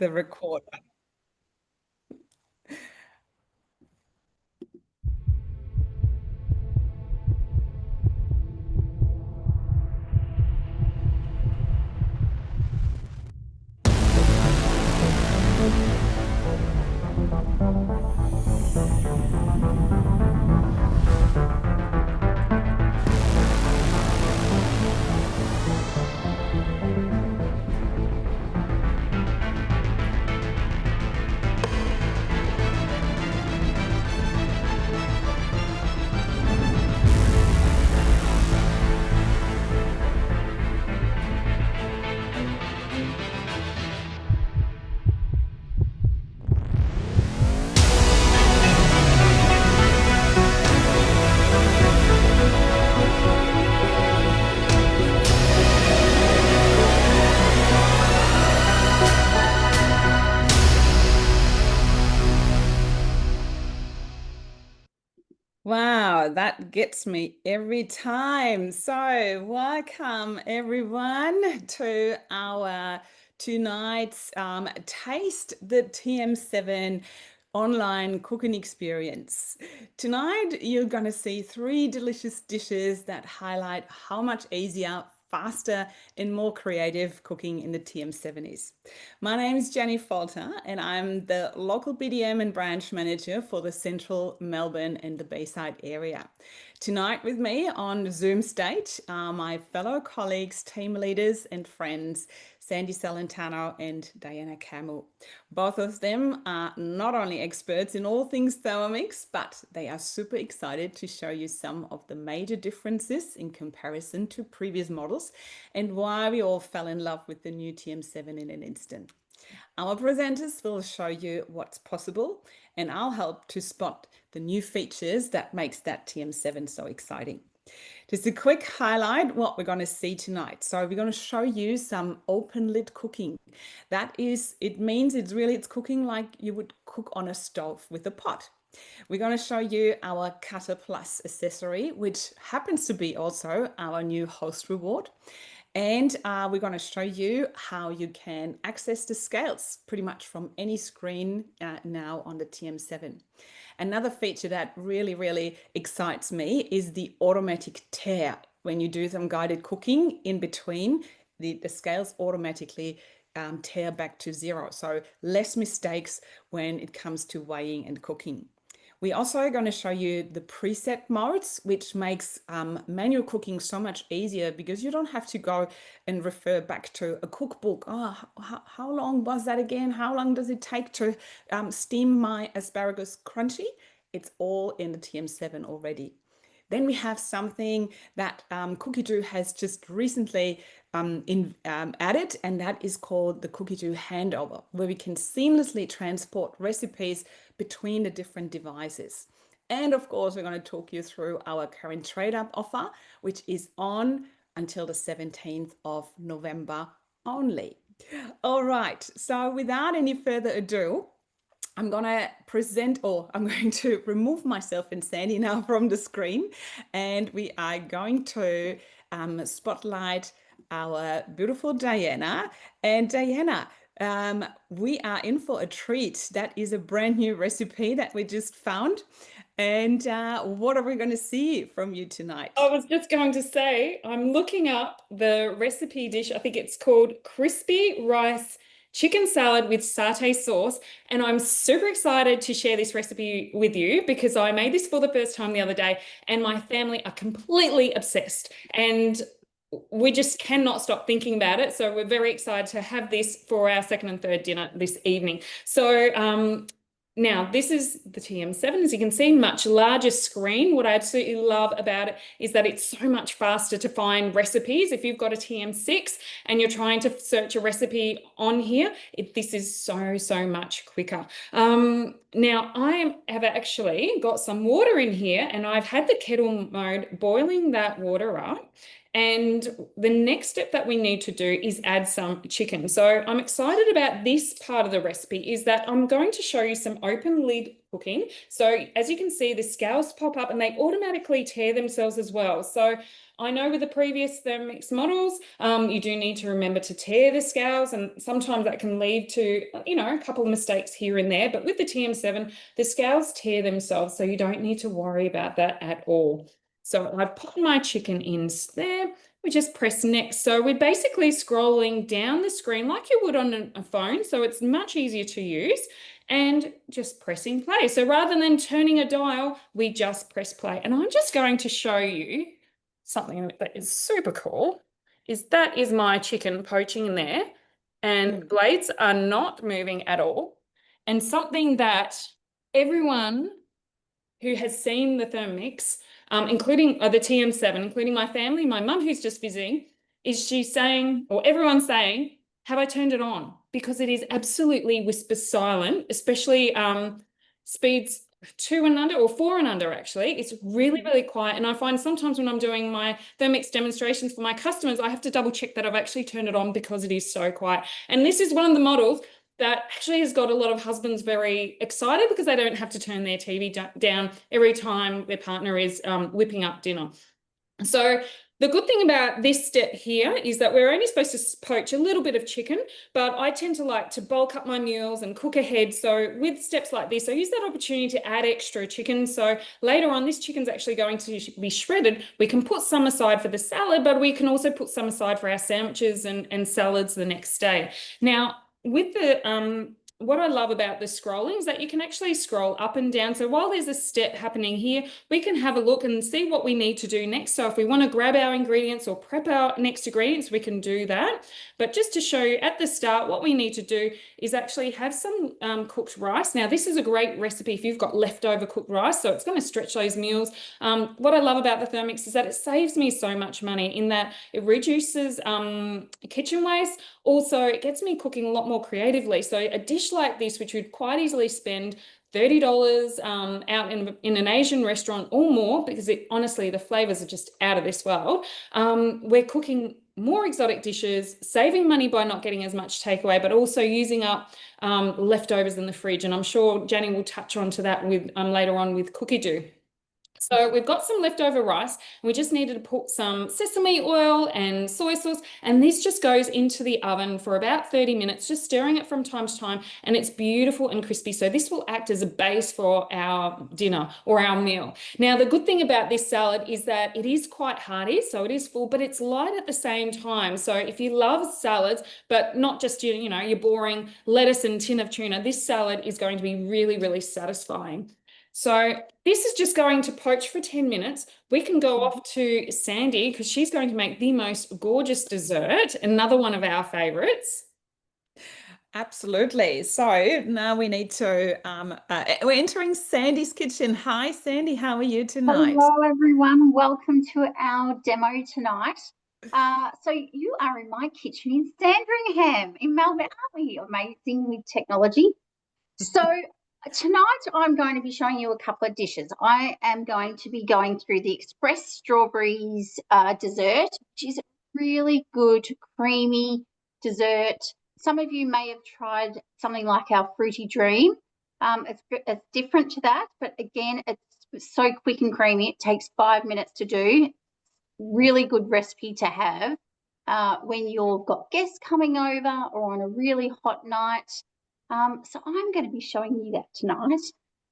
the record. Wow, that gets me every time. So, welcome everyone to our tonight's Taste the TM7 online cooking experience. Tonight, you're going to see three delicious dishes that highlight how much easier, faster, and more creative cooking in the TM7 is. My name is Jenny Falter, and I'm the local BDM and branch manager for the central Melbourne and the Bayside area. Tonight with me on Zoom stage are my fellow colleagues, team leaders and friends, Sandy Salentano and Diana Campbell. Both of them are not only experts in all things Thermomix, but they are super excited to show you some of the major differences in comparison to previous models and why we all fell in love with the new TM7 in an instant. Our presenters will show you what's possible, and I'll help to spot the new features that makes that TM7 so exciting. Just a quick highlight what we're going to see tonight. So we're going to show you some open lid cooking. That is, it means it's cooking like you would cook on a stove with a pot. We're going to show you our Cutter Plus accessory, which happens to be also our new host reward. And we're going to show you how you can access the scales pretty much from any screen now on the TM7. Another feature that really excites me is the automatic tare. When you do some guided cooking in between, the scales automatically tare back to zero. So less mistakes when it comes to weighing and cooking. We're also going to show you the preset modes, which makes manual cooking so much easier because you don't have to go and refer back to a cookbook. Oh, how long was that again? How long does it take to steam my asparagus crunchy? It's all in the TM7 already. Then we have something that Cookidoo has just recently added, and that is called the Cookidoo handover, where we can seamlessly transport recipes between the different devices. And of course, we're going to talk you through our current trade-up offer, which is on until the 17th of November only. All right, so without any further ado, I'm going to remove myself and Sandy now from the screen, and we are going to spotlight our beautiful Diana. And Diana, we are in for a treat. That is a brand new recipe that we just found. And what are we going to see from you tonight? I was just going to say, I'm looking up the recipe dish. I think it's called crispy rice chicken salad with satay sauce. And I'm super excited to share this recipe with you because I made this for the first time the other day and my family are completely obsessed. And we just cannot stop thinking about it. So we're very excited to have this for our second and third dinner this evening. So now, this is the TM7, as you can see, much larger screen. What I absolutely love about it is that it's so much faster to find recipes. If you've got a TM6 and you're trying to search a recipe on here, this is so much quicker. Now, I have actually got some water in here and I've had the kettle mode boiling that water up. And the next step that we need to do is add some chicken. So I'm excited about this part of the recipe is that I'm going to show you some open lid cooking. So as you can see, the scales pop up and they automatically tear themselves as well. So I know with the previous Thermomix models, you do need to remember to tear the scales, and sometimes that can lead to, a couple of mistakes here and there. But with the TM7, the scales tear themselves, so you don't need to worry about that at all. So I've put my chicken in there. We just press next. So we're basically scrolling down the screen like you would on a phone. So it's much easier to use, and just pressing play. So rather than turning a dial, we just press play. And I'm just going to show you something that is super cool. That is my chicken poaching in there, and blades are not moving at all. And something that everyone who has seen the Thermomix, including the TM7, including my family, my mum who's just visiting, is she's saying, or everyone's saying, have I turned it on? Because it is absolutely whisper silent, especially speeds 2 and under, or 4 and under actually. It's really, really quiet. And I find sometimes when I'm doing my Thermomix demonstrations for my customers, I have to double check that I've actually turned it on because it is so quiet. And this is one of the models that actually has got a lot of husbands very excited because they don't have to turn their TV down every time their partner is whipping up dinner. So the good thing about this step here is that we're only supposed to poach a little bit of chicken, but I tend to like to bulk up my meals and cook ahead. So with steps like this, I use that opportunity to add extra chicken. So later on, this chicken's actually going to be shredded. We can put some aside for the salad, but we can also put some aside for our sandwiches and salads the next day. Now, with the what I love about the scrolling is that you can actually scroll up and down. So while there's a step happening here, we can have a look and see what we need to do next. So if we want to grab our ingredients or prep our next ingredients, we can do that. But just to show you at the start, what we need to do is actually have some cooked rice. Now, this is a great recipe if you've got leftover cooked rice, so it's going to stretch those meals. What I love about the Thermomix is that it saves me so much money in that it reduces kitchen waste. Also, it gets me cooking a lot more creatively. So a dish like this, which would quite easily spend $30 out in an Asian restaurant or more, because honestly, the flavors are just out of this world. We're cooking more exotic dishes, saving money by not getting as much takeaway, but also using up leftovers in the fridge. And I'm sure Jenny will touch on to that with later on with Cookidoo. So we've got some leftover rice. We just needed to put some sesame oil and soy sauce, and this just goes into the oven for about 30 minutes, just stirring it from time to time, and it's beautiful and crispy. So this will act as a base for our dinner or our meal. Now, the good thing about this salad is that it is quite hearty, so it is full, but it's light at the same time. So if you love salads, but not just your boring lettuce and tin of tuna, this salad is going to be really, really satisfying. So this is just going to poach for 10 minutes. We can go off to Sandy because she's going to make the most gorgeous dessert, another one of our favorites. Absolutely. So now we need to, we're entering Sandy's kitchen. Hi, Sandy. How are you tonight? Hello, everyone. Welcome to our demo tonight. So you are in my kitchen in Sandringham in Melbourne, aren't we? Amazing with technology. So tonight I'm going to be showing you a couple of dishes. I am going to be going through the express strawberries dessert, which is a really good creamy dessert. Some of you may have tried something like our fruity dream. It's different to that, but again, it's so quick and creamy. It takes 5 minutes to do. Really good recipe to have when you've got guests coming over or on a really hot night. So I'm going to be showing you that tonight.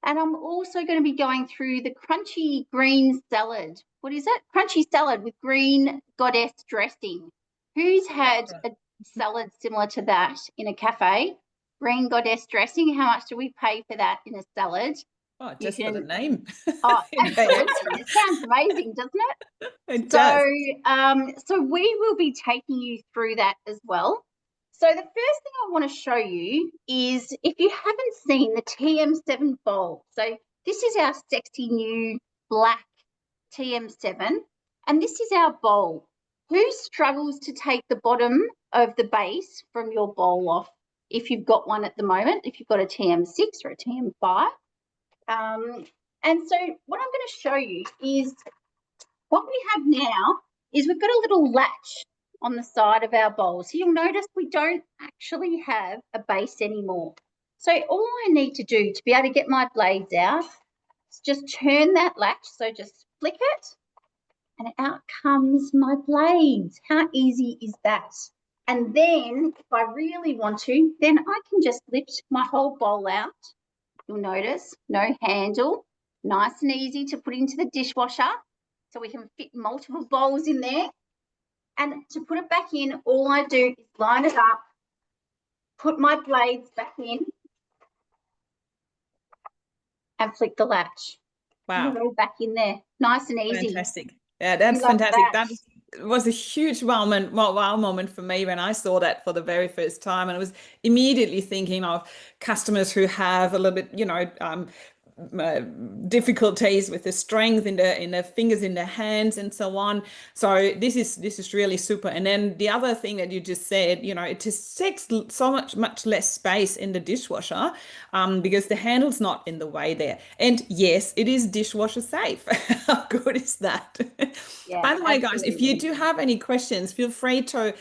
And I'm also going to be going through the crunchy green salad. What is it? Crunchy salad with green goddess dressing. Who's had a salad similar to that in a cafe? Green goddess dressing. How much do we pay for that in a salad? Oh, just for the name. Oh, absolutely. It sounds amazing, doesn't it? It does. So we will be taking you through that as well. So the first thing I want to show you is, if you haven't seen the TM7 bowl, so this is our sexy new black TM7, and this is our bowl. Who struggles to take the bottom of the base from your bowl off if you've got one at the moment, if you've got a TM6 or a TM5? And so what I'm going to show you is what we have now is we've got a little latch on the side of our bowl. So you'll notice we don't actually have a base anymore. So all I need to do to be able to get my blades out is just turn that latch. So just flick it and out comes my blades. How easy is that? And then if I really want to, then I can just lift my whole bowl out. You'll notice no handle, nice and easy to put into the dishwasher. So we can fit multiple bowls in there. And to put it back in, all I do is line it up, put my blades back in, and flick the latch. Wow. They're all back in there, nice and easy. Fantastic. Yeah, that's fantastic. That was a huge wow moment for me when I saw that for the very first time. And I was immediately thinking of customers who have a little bit, difficulties with the strength in the fingers in the hands and so on. So this is really super. And then the other thing that you just said, it just takes so much less space in the dishwasher, because the handle's not in the way there. And yes, it is dishwasher safe. How good is that? Yeah, By the way, guys, if you absolutely. do have any questions, feel free to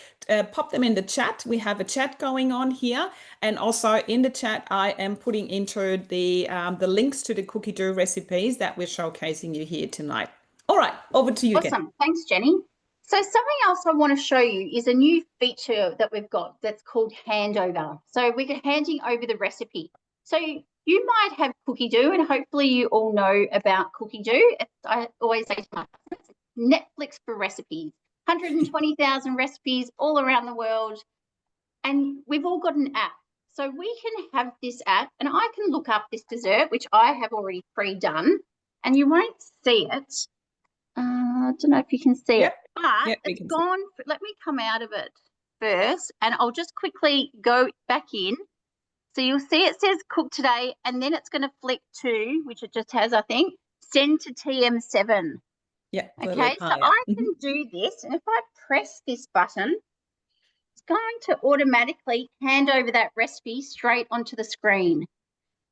pop them in the chat. We have a chat going on here, and also in the chat, I am putting into the links to the Cookidoo recipes that we're showcasing you here tonight. All right, over to you again. Awesome. Thanks, Jenny. So something else I want to show you is a new feature that we've got that's called handover. So we're handing over the recipe. So you might have Cookidoo, and hopefully you all know about Cookidoo. I always say to my customers, Netflix for recipes, 120,000 recipes all around the world. And we've all got an app. So we can have this app, and I can look up this dessert, which I have already pre-done, and you won't see it. I don't know if you can see it, but it's gone. Let me come out of it first, and I'll just quickly go back in. So you'll see it says cook today, and then it's going to flick to, which it just has, I think, send to TM7. Yeah. Okay, so I can do this, and if I press this button, it's going to automatically hand over that recipe straight onto the screen.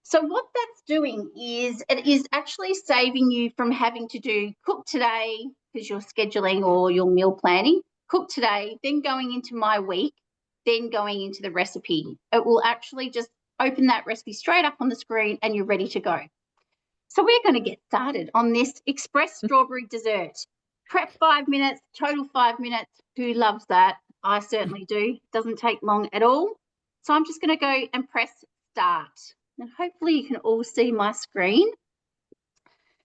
So what that's doing is it is actually saving you from having to do cook today because you're scheduling or you're meal planning, cook today, then going into my week, then going into the recipe. It will actually just open that recipe straight up on the screen and you're ready to go. So we're going to get started on this express strawberry dessert. Prep 5 minutes, total 5 minutes. Who loves that? I certainly do. Doesn't take long at all. So I'm just going to go and press start. And hopefully you can all see my screen.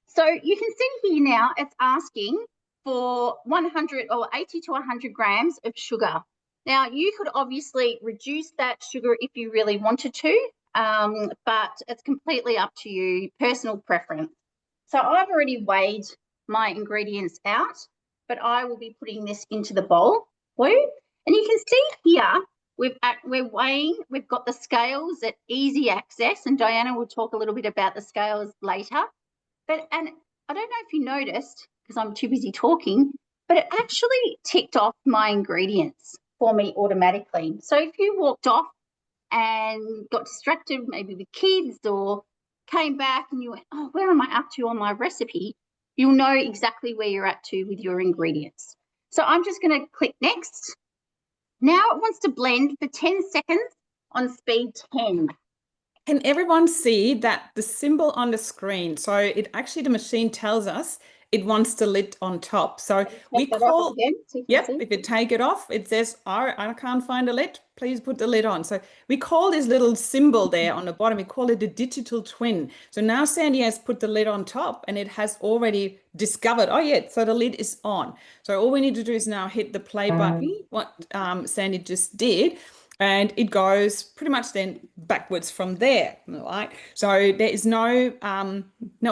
So you can see here now it's asking for 100 or 80 to 100 grams of sugar. Now you could obviously reduce that sugar if you really wanted to, but it's completely up to you, personal preference. So I've already weighed my ingredients out, but I will be putting this into the bowl for you. And you can see here, we're weighing, we've got the scales at easy access, and Diana will talk a little bit about the scales later. And I don't know if you noticed, because I'm too busy talking, but it actually ticked off my ingredients for me automatically. So if you walked off and got distracted maybe with kids or came back and you went, oh, where am I up to on my recipe? You'll know exactly where you're at to with your ingredients. So I'm just going to click next. Now it wants to blend for 10 seconds on speed 10. Can everyone see that the symbol on the screen? So it actually, the machine tells us it wants the lid on top. So we call, yep, if you take it off, it says, oh, I can't find a lid. Please put the lid on. So we call this little symbol there on the bottom, we call it the digital twin. So now Sandy has put the lid on top and it has already discovered, oh yeah, so the lid is on. So all we need to do is now hit the play button, what Sandy just did. And it goes pretty much then backwards from there, right? So there is no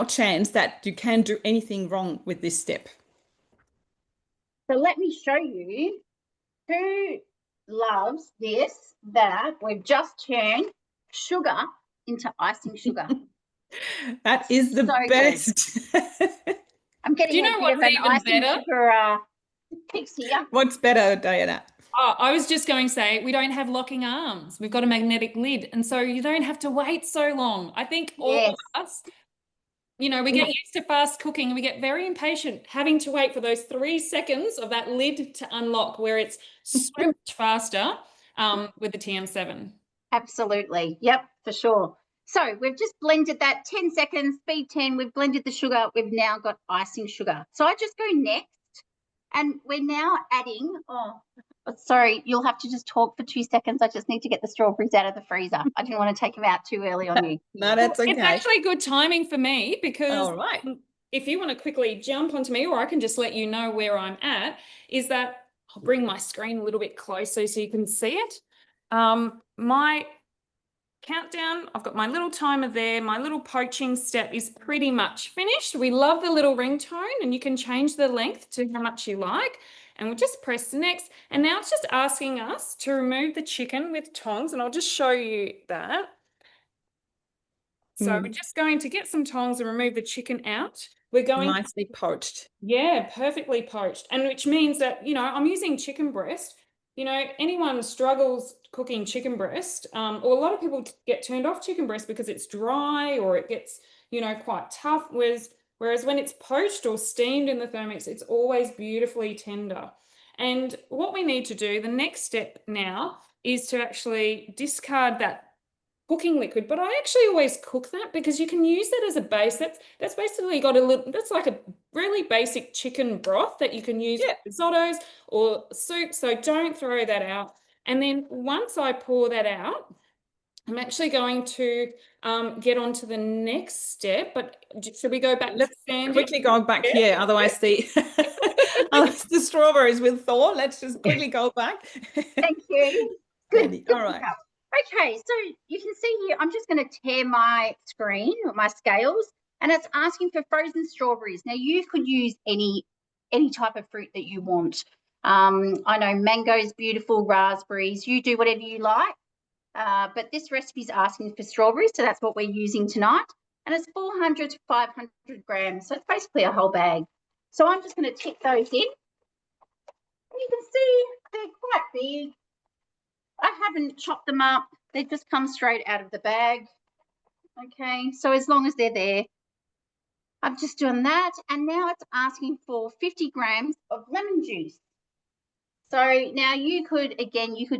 chance that you can do anything wrong with this step. So let me show you who loves this, that we've just turned sugar into icing sugar. That is the best. I'm getting a bit of an icing sugar fix here. What's better, Diana? Oh, I was just going to say, we don't have locking arms. We've got a magnetic lid. And so you don't have to wait so long. I think all of us you know, we get used to fast cooking and we get very impatient having to wait for those 3 seconds of that lid to unlock, where it's so much faster with the TM7. Absolutely. Yep, for sure. So we've just blended that 10 seconds, speed 10. We've blended the sugar. We've now got icing sugar. So I just go next, and we're now adding, sorry, you'll have to just talk for 2 seconds. I just need to get the strawberries out of the freezer. I didn't want to take them out too early on you. No, that's okay. It's actually good timing for me, because all right. if you want to quickly jump onto me, or I can just let you know where I'm at, is that I'll bring my screen a little bit closer so you can see it. My countdown, I've got my little timer there. My little poaching step is pretty much finished. We love the little ringtone, and you can change the length to how much you like. And we'll just press next. And now it's just asking us to remove the chicken with tongs, and I'll just show you that. So we're just going to get some tongs and remove the chicken out. We're going nicely poached. Yeah, perfectly poached. And which means that, you know, I'm using chicken breast. You know, anyone struggles cooking chicken breast, or a lot of people get turned off chicken breast because it's dry or it gets, you know, quite tough. Whereas when it's poached or steamed in the Thermomix, it's always beautifully tender. And what we need to do, the next step now, is to actually discard that cooking liquid. But I actually always cook that, because you can use that as a base. That's basically got a little, that's like a really basic chicken broth that you can use for risottos or soup. So don't throw that out. And then once I pour that out, I'm actually going to get on to the next step. But should we go back? Let's to quickly go back here. Otherwise otherwise the strawberries will thaw. Let's just quickly go back. Thank you. Good. All right. Okay, so you can see here, I'm just going to tear my screen or my scales, and it's asking for frozen strawberries. Now, you could use any type of fruit that you want. I know mango's beautiful, raspberries, you do whatever you like. But this recipe is asking for strawberries, so that's what we're using tonight. And it's 400 to 500 grams, so it's basically a whole bag. So I'm just going to tip those in. And you can see they're quite big. I haven't chopped them up. They just come straight out of the bag. Okay, so as long as they're there, I'm just doing that. And now it's asking for 50 grams of lemon juice. So now you could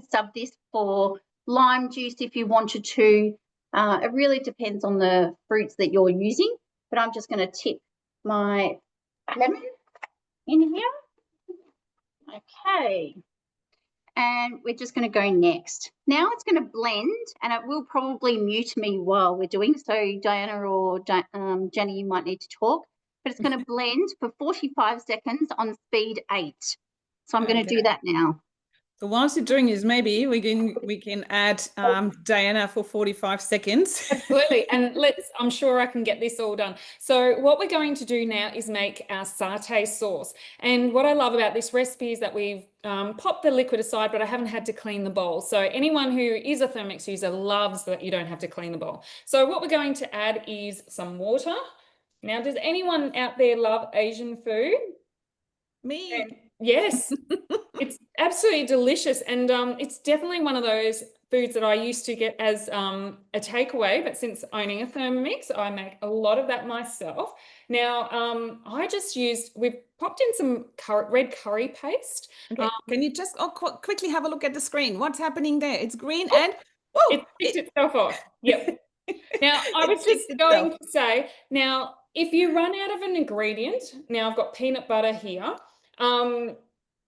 sub this for lime juice if you wanted to. It really depends on the fruits that you're using, but I'm just going to tip my lemon in here. Okay. And we're just going to go next. Now it's going to blend, and it will probably mute me while we're doing. So Diana or Jenny, you might need to talk, but it's going to blend for 45 seconds on speed 8. So I'm going to do that now. So whilst you're doing this, maybe we can add Diana for 45 seconds. Absolutely. And I'm sure I can get this all done. So what we're going to do now is make our satay sauce. And what I love about this recipe is that we've popped the liquid aside, but I haven't had to clean the bowl. So anyone who is a Thermomix user loves that you don't have to clean the bowl. So what we're going to add is some water. Now, does anyone out there love Asian food? Me. Yes. It's absolutely delicious, and it's definitely one of those foods that I used to get as a takeaway, but since owning a Thermomix, I make a lot of that myself. Now, we've popped in some red curry paste. Okay. Can you just quickly have a look at the screen? What's happening there? It's green and it picked itself off. Yep. Now, I was just going to say, now, if you run out of an ingredient, now I've got peanut butter here,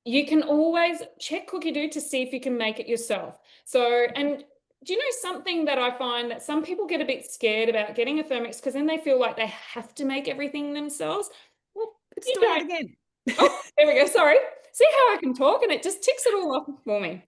you can always check Cookidoo to see if you can make it yourself. So, and do you know something that I find that some people get a bit scared about getting a Thermomix because then they feel like they have to make everything themselves? Well, let's do it again. Oh, there we go. Sorry. See how I can talk, and it just ticks it all off for me.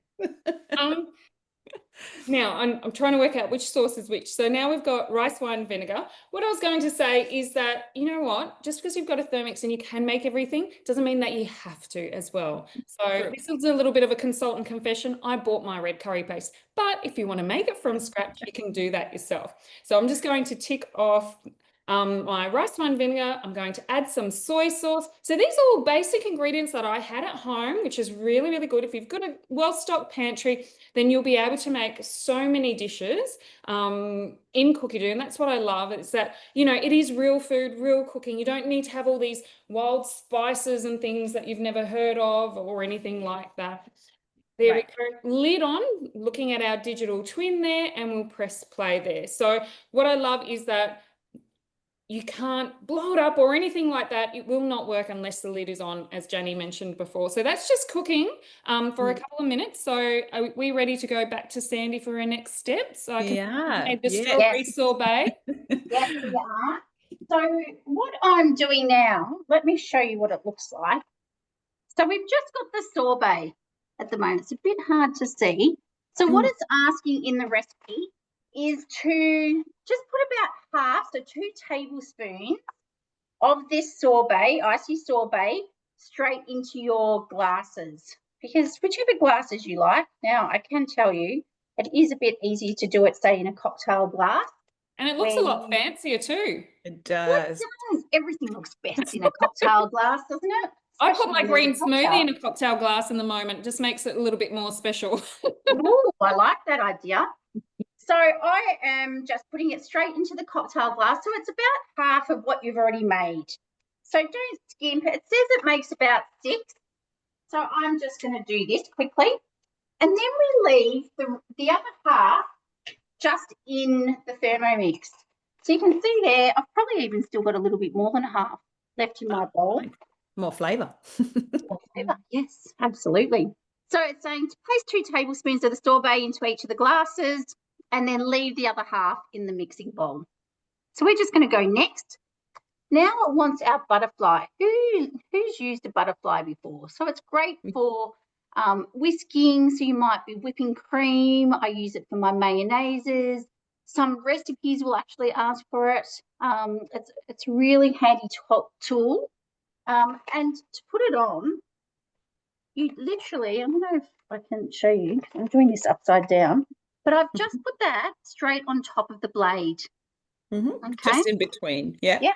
Now, I'm trying to work out which sauce is which. So now we've got rice wine vinegar. What I was going to say is that, you know what, just because you've got a Thermomix and you can make everything doesn't mean that you have to as well. So this is a little bit of a consultant confession. I bought my red curry paste, but if you want to make it from scratch, you can do that yourself. So I'm just going to tick off my rice wine vinegar. I'm going to add some soy sauce. So these are all basic ingredients that I had at home, which is really, really good. If you've got a well-stocked pantry, then you'll be able to make so many dishes in Cookidoo. And that's what I love. It's that, you know, it is real food, real cooking. You don't need to have all these wild spices and things that you've never heard of or anything like that. There we go, lid on, looking at our digital twin there, and we'll press play there. So what I love is that you can't blow it up or anything like that. It will not work unless the lid is on, as Jenny mentioned before. So that's just cooking for a couple of minutes. So are we ready to go back to Sandy for our next step? So I can make the strawberry sorbet. Yes, we are. So what I'm doing now, let me show you what it looks like. So we've just got the sorbet at the moment. It's a bit hard to see. So what it's asking in the recipe is to just put about half, so 2 tablespoons of this sorbet, icy sorbet, straight into your glasses, because whichever glasses you like. Now, I can tell you, it is a bit easy to do it, say, in a cocktail glass. And it looks a lot fancier too. It does. It does. Everything looks best in a cocktail glass, doesn't it? I put my green smoothie in a cocktail glass in the moment. It just makes it a little bit more special. Ooh, I like that idea. So I am just putting it straight into the cocktail glass. So it's about half of what you've already made. So don't skimp. It says it makes about 6. So I'm just going to do this quickly. And then we leave the other half just in the Thermomix. So you can see there, I've probably even still got a little bit more than half left in my bowl. More flavour. More flavour, yes, absolutely. So it's saying to place 2 tablespoons of the sorbet into each of the glasses and then leave the other half in the mixing bowl. So we're just going to go next. Now it wants our butterfly. Who's used a butterfly before? So it's great for whisking. So you might be whipping cream. I use it for my mayonnaises. Some recipes will actually ask for it. It's a really handy tool. And to put it on, you literally, I don't know if I can show you, I'm doing this upside down, but I've just put that straight on top of the blade. Okay. Just in between. Yeah. Yeah.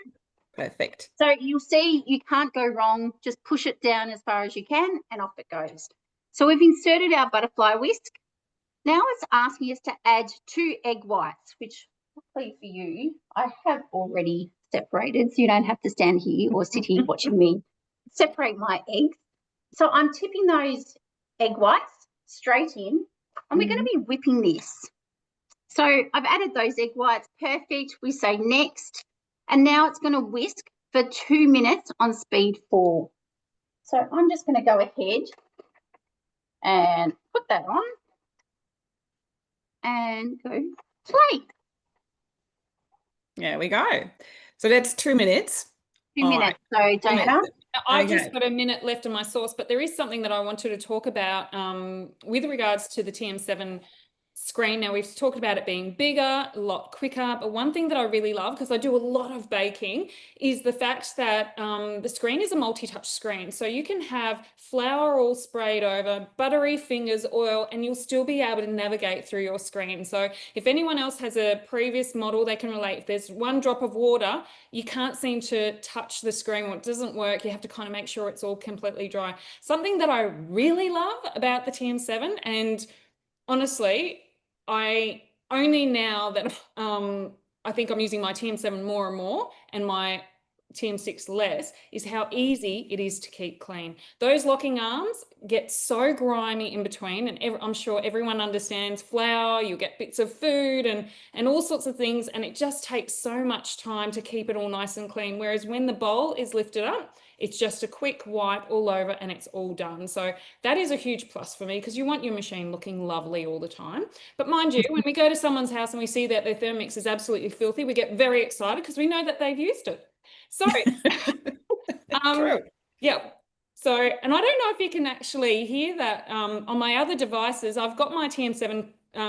Perfect. So you'll see you can't go wrong. Just push it down as far as you can and off it goes. So we've inserted our butterfly whisk. Now it's asking us to add 2 egg whites, which luckily for you, I have already separated, so you don't have to stand here or sit here watching me separate my eggs. So I'm tipping those egg whites straight in, and we're going to be whipping this. So I've added those egg whites. Perfect. We say next. And now it's going to whisk for 2 minutes on speed 4. So I'm just going to go ahead and put that on and go play. There we go. So that's 2 minutes. 2 minutes. Right. So Diana? I've just got a minute left on my sauce, but there is something that I wanted to talk about with regards to the TM7 screen. Now, we've talked about it being bigger, a lot quicker, but one thing that I really love, because I do a lot of baking, is the fact that the screen is a multi-touch screen. So you can have flour all sprayed over, buttery fingers, oil, and you'll still be able to navigate through your screen. So if anyone else has a previous model, they can relate. If there's one drop of water, you can't seem to touch the screen, or it doesn't work. You have to kind of make sure it's all completely dry. Something that I really love about the TM7, and honestly, I only now that I think I'm using my TM7 more and more and my TM6 less, is how easy it is to keep clean. Those locking arms get so grimy in between, and I'm sure everyone understands flour, you'll get bits of food and all sorts of things, and it just takes so much time to keep it all nice and clean. Whereas when the bowl is lifted up, it's just a quick wipe all over and it's all done. So that is a huge plus for me, because you want your machine looking lovely all the time. But mind you, when we go to someone's house and we see that their Thermomix is absolutely filthy, we get very excited because we know that they've used it. So, yeah. So, and I don't know if you can actually hear that on my other devices. I've got my TM7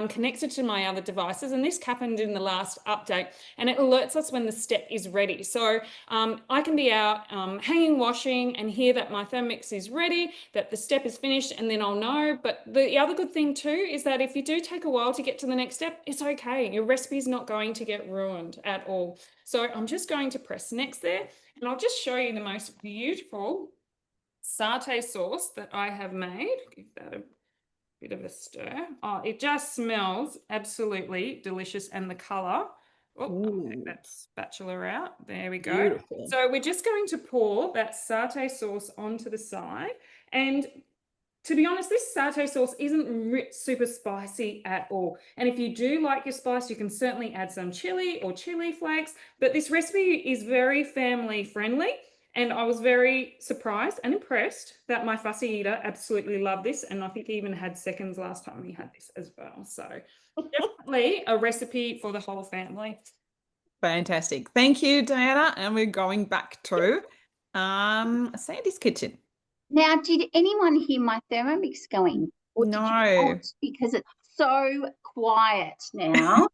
connected to my other devices, and this happened in the last update, and it alerts us when the step is ready. So I can be out hanging washing and hear that my Thermomix is ready, that the step is finished, and then I'll know. But the other good thing too is that if you do take a while to get to the next step, it's okay. Your recipe is not going to get ruined at all. So I'm just going to press next there, and I'll just show you the most beautiful satay sauce that I have made. Give that a bit of a stir. Oh, it just smells absolutely delicious, and the color. Oh, I'll take that spatula out. There we go. Beautiful. So we're just going to pour that satay sauce onto the side. And to be honest, this satay sauce isn't super spicy at all. And if you do like your spice, you can certainly add some chili or chili flakes. But this recipe is very family friendly. And I was very surprised and impressed that my fussy eater absolutely loved this. And I think he even had seconds last time he had this as well. So definitely a recipe for the whole family. Fantastic. Thank you, Diana. And we're going back to Sandy's kitchen. Now, did anyone hear my Thermomix going? Or did you No. not? Because it's so quiet now.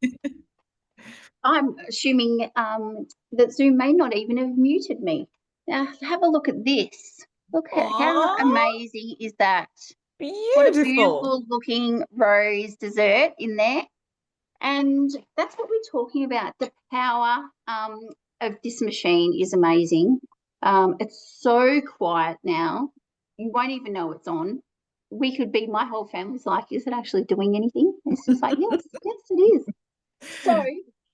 I'm assuming that Zoom may not even have muted me. Now, have a look at this. Look at how amazing is that? What a Beautiful. beautiful looking rose dessert in there. And that's what we're talking about. The power of this machine is amazing. It's so quiet now. You won't even know it's on. We could be, my whole family's like, is it actually doing anything? It's just like, yes, yes, it is. So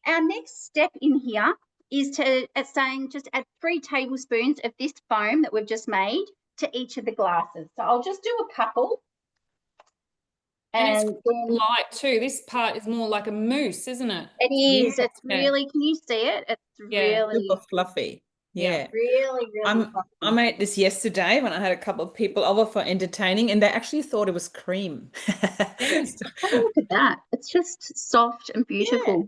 our next step in here is it's saying just add 3 tablespoons of this foam that we've just made to each of the glasses. So I'll just do a couple. And it's light too. This part is more like a mousse, isn't it? It is. Yeah. It's really, can you see it? It's really super fluffy. Yeah. Really, really fluffy. I made this yesterday when I had a couple of people over for entertaining, and they actually thought it was cream. Yes. Have a look at that. It's just soft and beautiful. Yeah.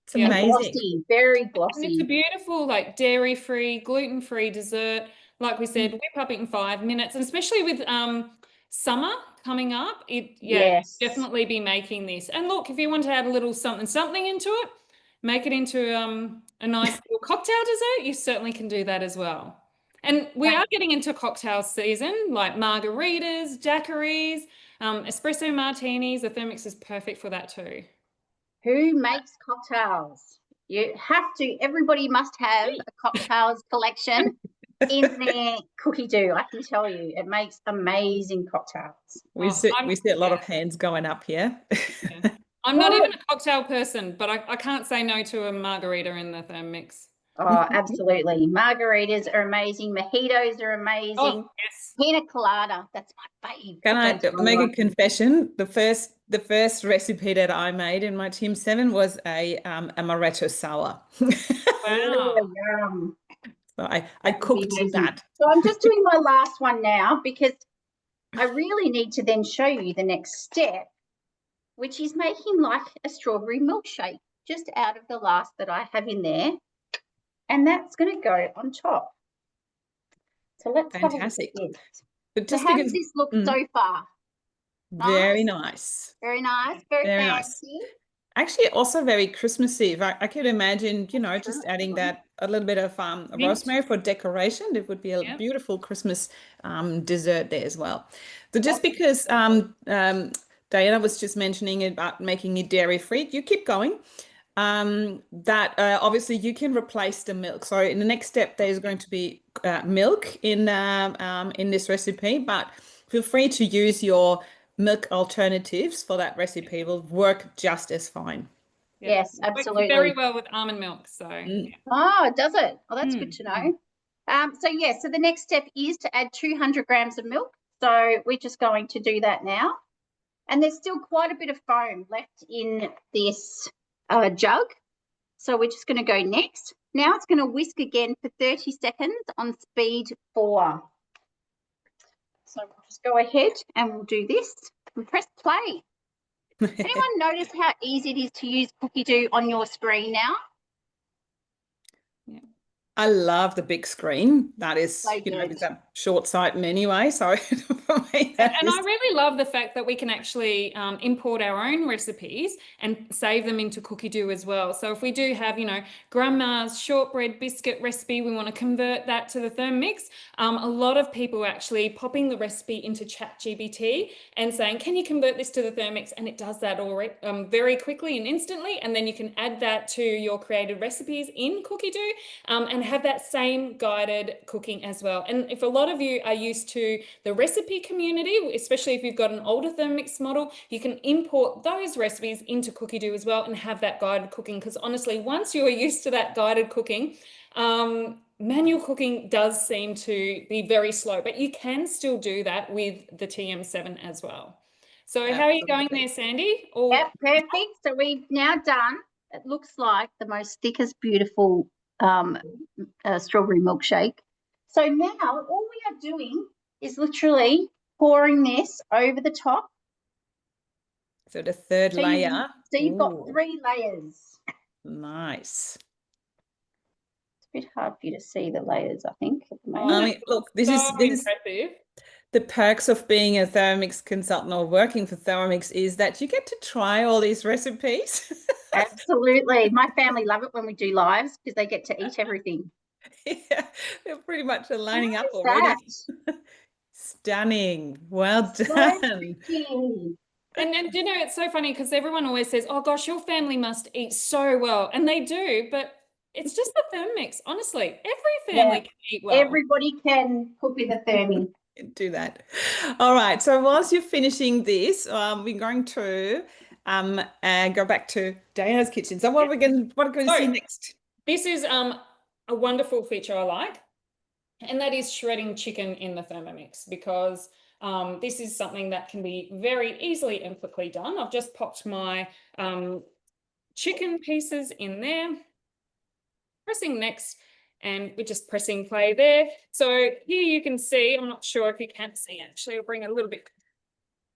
It's amazing. Glossy, very glossy. And it's a beautiful, like, dairy-free, gluten-free dessert. Like we said, whip up it in 5 minutes, and especially with summer coming up, definitely be making this. And look, if you want to add a little something into it, make it into a nice little cocktail dessert, you certainly can do that as well. And we are getting into cocktail season, like margaritas, daiquiris, espresso martinis. The Thermomix is perfect for that too. Who makes cocktails? You have to. Everybody must have a cocktails collection in their Cookidoo. I can tell you, it makes amazing cocktails. We see a lot of hands going up here. I'm not even a cocktail person, but I can't say no to a margarita in the Thermomix. Oh, absolutely. Margaritas are amazing. Mojitos are amazing. Oh, yes. Pina colada, that's my fave. Can I make a confession? The first recipe that I made in my TM7 was a amaretto sour. Wow. Oh, yum. So I cooked that. So I'm just doing my last one now because I really need to then show you the next step, which is making like a strawberry milkshake just out of the last that I have in there. And that's going to go on top. So let's have a look at this. But just how does this look so far? Very nice. Very nice. Very fancy. Nice. Actually, also very Christmassy. I could imagine, just adding that a little bit of rosemary for decoration. It would be a beautiful Christmas dessert there as well. So just because Diana was just mentioning about making it dairy-free, you keep going. Obviously you can replace the milk. So in the next step, there's going to be milk in this recipe, but feel free to use your milk alternatives for that recipe. It will work just as fine. Yes, absolutely. Very well with almond milk. So Oh, does it? Oh, that's good to know. So the next step is to add 200 grams of milk. So we're just going to do that now. And there's still quite a bit of foam left in this jug. So we're just going to go next. Now it's going to whisk again for 30 seconds on speed 4. So we'll just go ahead and we'll do this and press play. Anyone notice how easy it is to use Cookidoo on your screen now? Yeah. I love the big screen. That is, So it's a short-sighted anyway, so for me that And is I really love the fact that we can actually import our own recipes and save them into Cookidoo as well. So if we do have, you know, grandma's shortbread biscuit recipe, we want to convert that to the Thermomix. A lot of people are actually popping the recipe into ChatGPT and saying, can you convert this to the Thermomix? And it does that already very quickly and instantly. And then you can add that to your created recipes in Cookidoo and have that same guided cooking as well. And if a lot of you are used to the recipe community, especially if you've got an older Thermomix model, you can import those recipes into Cookidoo as well and have that guided cooking. Because honestly, once you are used to that guided cooking, manual cooking does seem to be very slow, but you can still do that with the TM7 as well. So how are you going there, Sandy? Yep, perfect. So we've now done, it looks like the most thickest, beautiful strawberry milkshake. So now all we are doing is literally pouring this over the top. So the third layer. So you've got Ooh, 3 layers. nice. It's a bit hard for you to see the layers, I think, at the Oh, moment. I mean, look, this so is impressive. the perks of being a Thermomix consultant or working for Thermomix is that you get to try all these recipes. Absolutely. My family love it when we do lives because they get to eat everything. Yeah, they're pretty much lining up What is already. that? Stunning. Well So done. And you know, it's so funny because everyone always says, oh gosh, your family must eat so well. And they do, but it's just the Thermomix. Honestly, every family Yeah, can eat well. everybody can cook with a Thermi. Do that. All right. So whilst you're finishing this, we're going to go back to Dana's kitchen. So what are we going to see So next? this is a wonderful feature I like, and that is shredding chicken in the Thermomix because this is something that can be very easily and quickly done. I've just popped my chicken pieces in there, pressing next, and we're just pressing play there. So here you can see, I'm not sure if you can see, actually, I'll bring it a little bit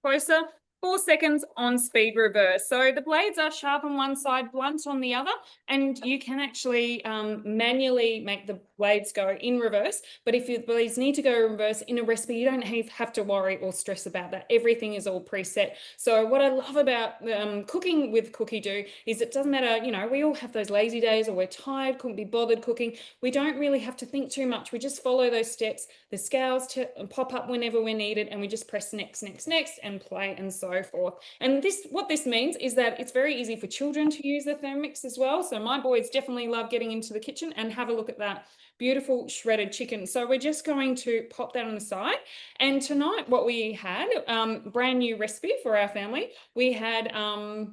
closer. 4 seconds on speed reverse. So the blades are sharp on one side, blunt on the other, and you can actually manually make the blades go in reverse. But if your blades need to go in reverse in a recipe, you don't have to worry or stress about that. Everything is all preset. So what I love about cooking with Cookidoo is it doesn't matter, you know, we all have those lazy days or we're tired, couldn't be bothered cooking. We don't really have to think too much. We just follow those steps. The scales pop up whenever we're needed, and we just press next, next, next, and play and so forth. And what this means is that it's very easy for children to use the Thermomix as well. So my boys definitely love getting into the kitchen and have a look at that beautiful shredded chicken. So we're just going to pop that on the side. And tonight what we had, brand new recipe for our family. We had, oh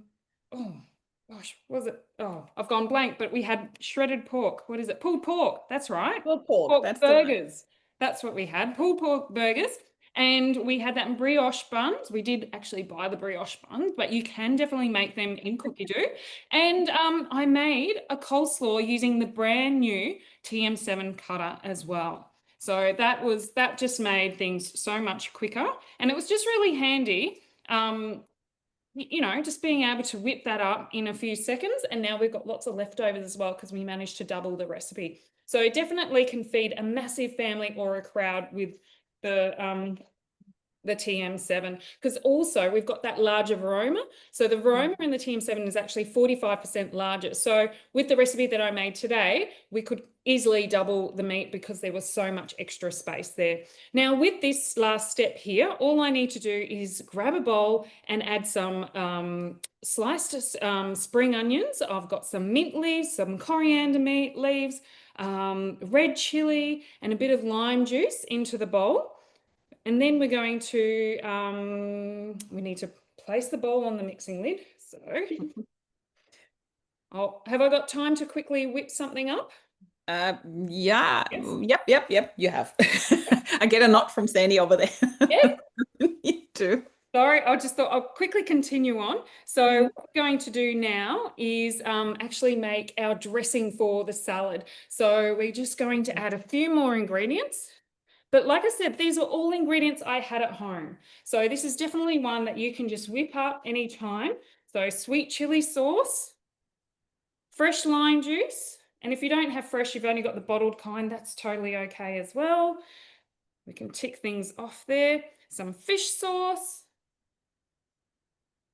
gosh, what was it? Oh, I've gone blank, but we had shredded pork. What is it? Pulled pork. That's right. Pulled pork. Pork That's the one. burgers. That's what we had. Pulled pork burgers. And we had that in brioche buns. We did actually buy the brioche buns, but you can definitely make them in Cookidoo. And I made a coleslaw using the brand new TM7 cutter as well. So that just made things so much quicker. And it was just really handy. You know, just being able to whip that up in a few seconds. And now we've got lots of leftovers as well because we managed to double the recipe. So definitely can feed a massive family or a crowd with the TM7, because also we've got that larger aroma. So the aroma in the TM7 is actually 45% larger. So with the recipe that I made today, we could easily double the meat because there was so much extra space there. Now with this last step here, all I need to do is grab a bowl and add some sliced spring onions. I've got some mint leaves, some coriander leaves, red chili, and a bit of lime juice into the bowl. And then we're going to, we need to place the bowl on the mixing lid. So, have I got time to quickly whip something up? Yeah. Yes. Yep. You have. I get a nod from Sandy over there. Yeah. You too. Sorry, I just thought I'll quickly continue on. So what we're going to do now is actually make our dressing for the salad. So we're just going to add a few more ingredients. But like I said, these are all ingredients I had at home. So this is definitely one that you can just whip up anytime. So sweet chili sauce, fresh lime juice. And if you don't have fresh, you've only got the bottled kind, that's totally okay as well. We can tick things off there. Some fish sauce.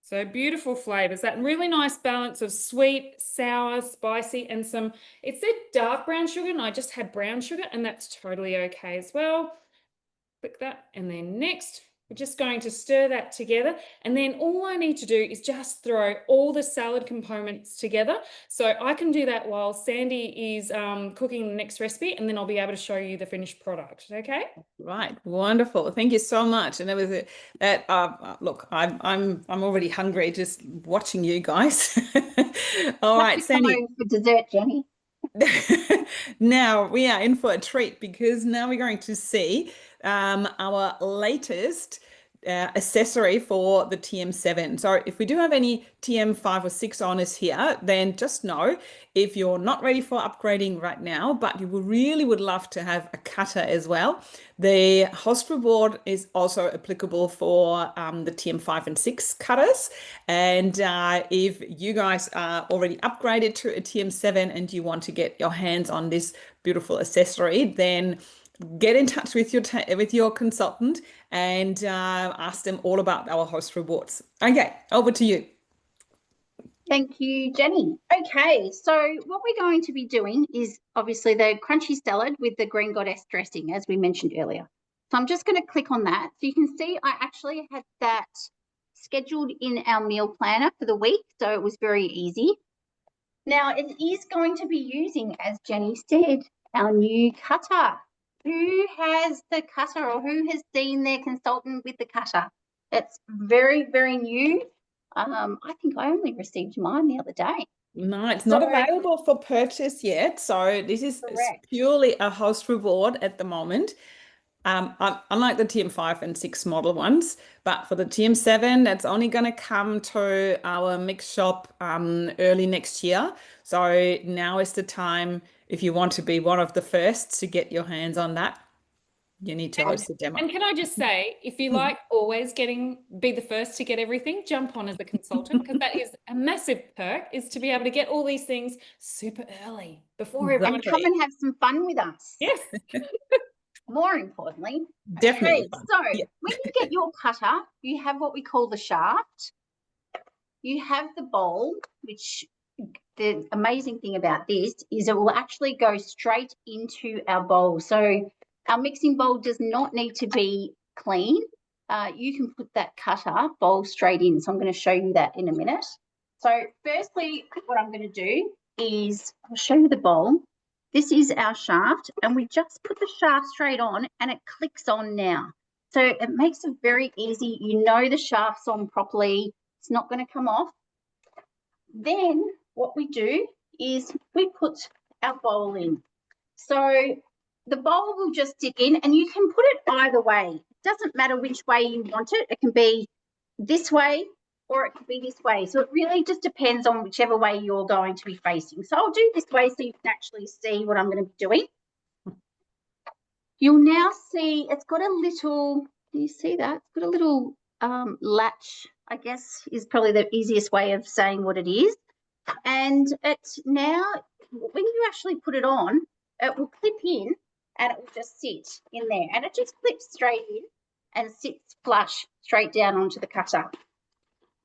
So beautiful flavors, that really nice balance of sweet, sour, spicy, and some, it said dark brown sugar, and I just had brown sugar, and that's totally okay as well. Click that, and then next, we're just going to stir that together, and then all I need to do is just throw all the salad components together. So I can do that while Sandy is cooking the next recipe, and then I'll be able to show you the finished product, okay? Right, wonderful. Thank you so much. And that was that. Look, I'm already hungry just watching you guys. All Have right, to come Sandy. over for dessert, Jenny. Now we are in for a treat because now we're going to see our latest accessory for the TM7. So if we do have any TM5 or 6 owners here, then just know if you're not ready for upgrading right now, but you really would love to have a cutter as well, the host reward is also applicable for the TM5 and 6 cutters. And if you guys are already upgraded to a TM7 and you want to get your hands on this beautiful accessory, then get in touch with your consultant and ask them all about our host rewards. Okay, over to you. Thank you, Jenny. Okay, so what we're going to be doing is obviously the crunchy salad with the green goddess dressing, as we mentioned earlier. So I'm just going to click on that. So you can see I actually had that scheduled in our meal planner for the week, so it was very easy. Now it is going to be using, as Jenny said, our new cutter. Who has the cutter, or who has seen their consultant with the cutter? It's very, very new. I think I only received mine the other day. No, it's not available for purchase yet. So this is Correct. purely a host reward at the moment. Unlike the TM5 and 6 model ones, but for the TM7, that's only going to come to our mix shop early next year. So now is the time if you want to be one of the first to get your hands on that. You need to host the demo. And can I just say, if you like always be the first to get everything, jump on as a consultant, because that is a massive perk, is to be able to get all these things super early before everyone. And come and have some fun with us. Yes. More importantly. Definitely. Okay, so when you get your cutter, you have what we call the shaft. You have the bowl, which the amazing thing about this is it will actually go straight into our bowl. So our mixing bowl does not need to be clean. You can put that cutter bowl straight in. So I'm going to show you that in a minute. So firstly, what I'm going to do is I'll show you the bowl. This is our shaft, and we just put the shaft straight on and it clicks on now. So it makes it very easy. You know the shaft's on properly. It's not going to come off. Then what we do is we put our bowl in. So the bowl will just stick in, and you can put it either way. It doesn't matter which way you want it. It can be this way or it could be this way. So it really just depends on whichever way you're going to be facing. So I'll do this way so you can actually see what I'm going to be doing. You'll now see it's got a little, can you see that? It's got a little latch, I guess is probably the easiest way of saying what it is. And it's now, when you actually put it on, it will clip in and it will just sit in there. And it just clips straight in and sits flush straight down onto the cutter.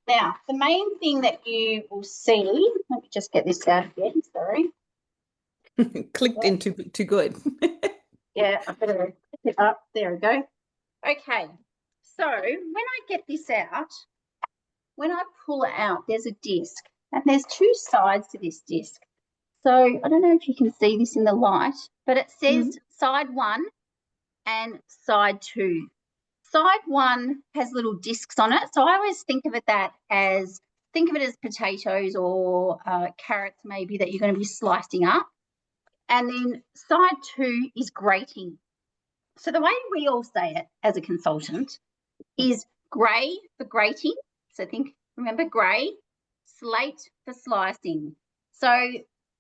Now, the main thing that you will see, let me just get this out again, sorry. Clicked into too good. Yeah, I better pick it up. There we go. Okay, so when I get this out, when I pull it out, there's a disc, and there's two sides to this disc. So I don't know if you can see this in the light, but it says side 1 and side 2. Side 1 has little discs on it. So I always think of it as potatoes or carrots maybe that you're going to be slicing up. And then side 2 is grating. So the way we all say it as a consultant is grey for grating. So remember grey, slate for slicing. So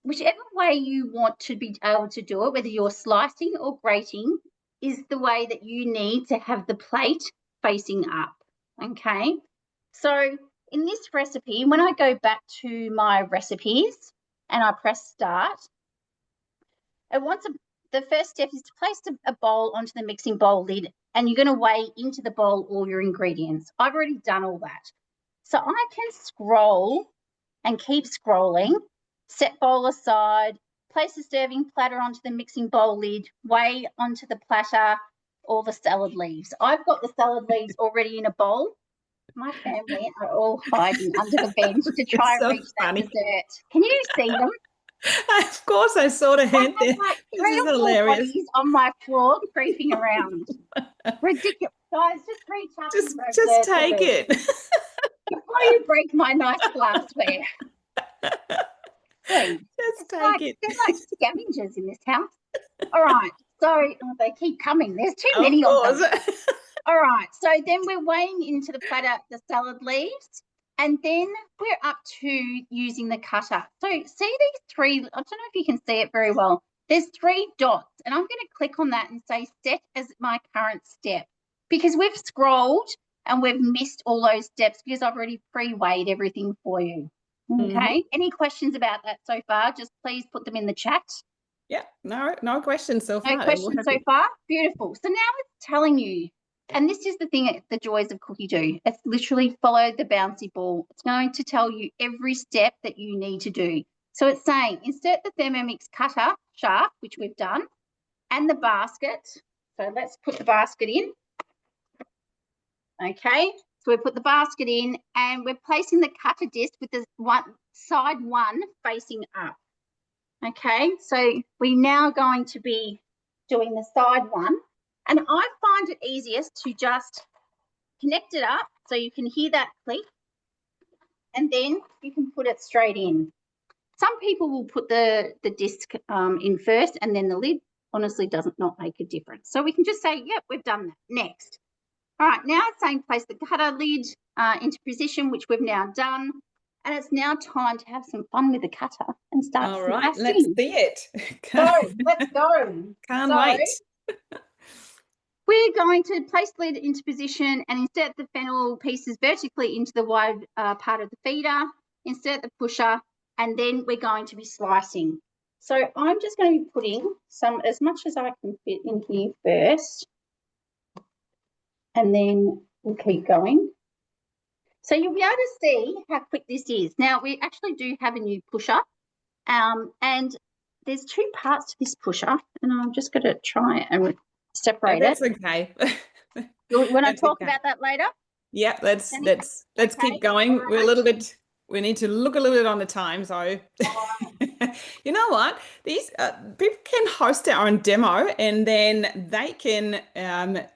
whichever way you want to be able to do it, whether you're slicing or grating, is the way that you need to have the plate facing up, okay? So in this recipe, when I go back to my recipes and I press start, it wants the first step is to place a bowl onto the mixing bowl lid, and you're going to weigh into the bowl all your ingredients. I've already done all that. So I can scroll and keep scrolling, set bowl aside, place the serving platter onto the mixing bowl lid, weigh onto the platter all the salad leaves. I've got the salad leaves already in a bowl. My family are all hiding under the bench to try and so reach funny. that dessert. Can you see them? Of course, I saw the I hint have there. like This three is or four hilarious. bodies on my floor creeping around. Ridiculous. Guys, just reach up and grab Just the take rest. it. Before you break my nice glassware. Please. Just take it. They're like scavengers in this house. All right. So they keep coming. There's too Of many of course. them. All right. So then we're weighing into the platter the salad leaves. And then we're up to using the cutter. So see these three, I don't know if you can see it very well. There's 3 dots, and I'm going to click on that and say set as my current step, because we've scrolled and we've missed all those steps because I've already pre-weighed everything for you. Okay. Any questions about that so far? Just please put them in the chat. Yeah, no questions so far. No questions so far? Beautiful. So now it's telling you, and this is the thing, the joys of Cookidoo. It's literally follow the bouncy ball. It's going to tell you every step that you need to do. So it's saying insert the Thermomix cutter shaft, which we've done, and the basket. So let's put the basket in. Okay, so we put the basket in and we're placing the cutter disc with the side one facing up. Okay, so we're now going to be doing the side one. And I find it easiest to just connect it up so you can hear that click, and then you can put it straight in. Some people will put the disc in first and then the lid. Honestly, does not make a difference. So we can just say, yep, we've done that. Next. All right, now it's saying place the cutter lid into position, which we've now done. And it's now time to have some fun with the cutter and start All right, slicing. let's see it. So let's go. Can't wait. We're going to place the lid into position and insert the fennel pieces vertically into the wide part of the feeder, insert the pusher, and then we're going to be slicing. So I'm just going to be putting some, as much as I can fit in here first, and then we'll keep going. So you'll be able to see how quick this is. Now, we actually do have a new pusher, and there's 2 parts to this pusher, and I'm just going to try and separate That's it. okay. You want to talk okay. about that later? Yeah, let's Okay. keep going. We're a little bit, we need to look a little bit on the time. So you know what? These people can host their own demo, and then they can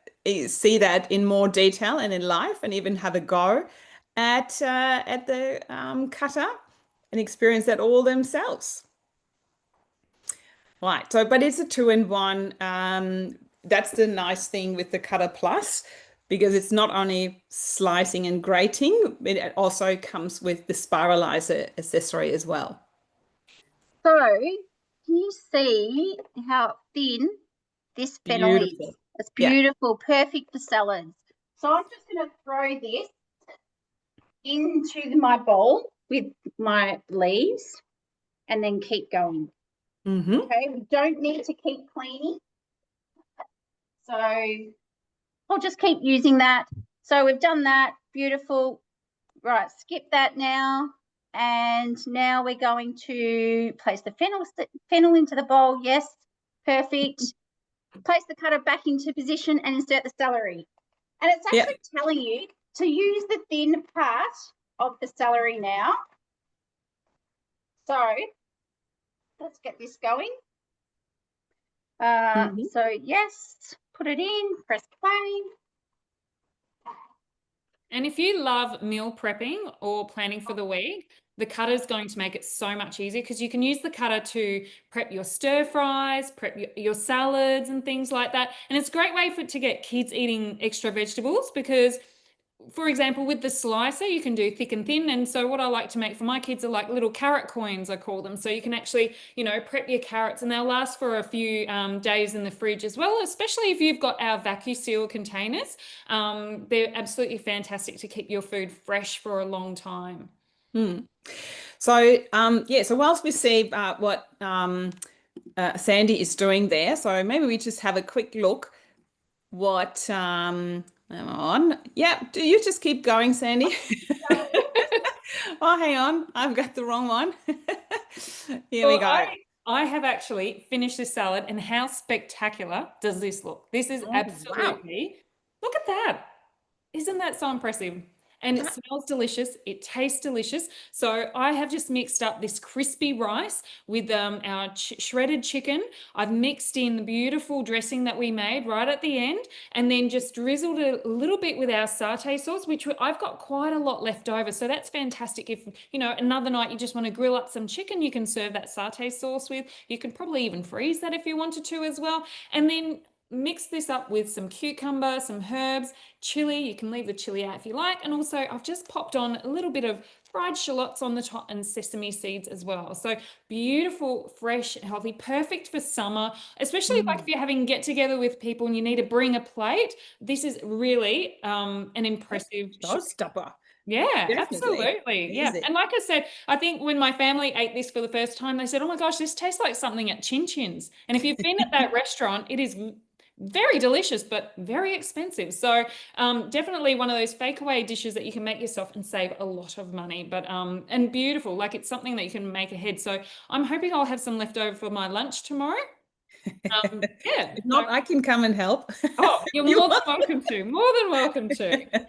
see that in more detail and in live, and even have a go at the cutter and experience that all themselves. Right. So, but it's a 2-in-1. That's the nice thing with the Cutter Plus, because it's not only slicing and grating, it also comes with the spiralizer accessory as well. So, can you see how thin this fennel is? Beautiful. It's beautiful, perfect for salads. So I'm just going to throw this into my bowl with my leaves and then keep going. Okay, we don't need to keep cleaning. So I'll just keep using that. So we've done that, beautiful. Right, skip that now. And now we're going to place the fennel into the bowl. Yes, perfect. Place the cutter back into position and insert the celery. And it's actually telling you to use the thin part of the celery now. So let's get this going. So yes, put it in, press play. And if you love meal prepping or planning for the week, the cutter is going to make it so much easier, because you can use the cutter to prep your stir fries, prep your salads and things like that. And it's a great way to get kids eating extra vegetables, because, for example, with the slicer, you can do thick and thin. And so what I like to make for my kids are like little carrot coins, I call them. So you can actually, prep your carrots, and they'll last for a few days in the fridge as well, especially if you've got our vacuum seal containers. They're absolutely fantastic to keep your food fresh for a long time. So, so whilst we see what Sandy is doing there. So maybe we just have a quick look what hang on. Yeah, do you just keep going, Sandy? Oh, hang on. I've got the wrong one. Here we Well, go. I have actually finished this salad, and how spectacular does this look? This is Oh, wow. absolutely, look at that. Isn't that so impressive? And it That, smells delicious. It tastes delicious. So I have just mixed up this crispy rice with our shredded chicken. I've mixed in the beautiful dressing that we made right at the end, and then just drizzled a little bit with our satay sauce, which I've got quite a lot left over. So that's fantastic. If, you know, another night you just want to grill up some chicken, you can serve that satay sauce with. You can probably even freeze that if you wanted to as well. And then mix this up with some cucumber, some herbs, chili. You can leave the chili out if you like. And also I've just popped on a little bit of fried shallots on the top and sesame seeds as well. So beautiful, fresh, healthy, perfect for summer, especially like if you're having get together with people and you need to bring a plate. This is really an impressive showstopper. yeah, Definitely. absolutely. Yeah. Easy. And like I said, I think when my family ate this for the first time, they said, oh my gosh, this tastes like something at Chin Chin's. And if you've been at that restaurant, it is very delicious, but very expensive. So definitely one of those fake away dishes that you can make yourself and save a lot of money. But and beautiful, like it's something that you can make ahead. So I'm hoping I'll have some left over for my lunch tomorrow. Yeah. If not, I can come and help. Oh, you're You more than want? welcome to. More than welcome to.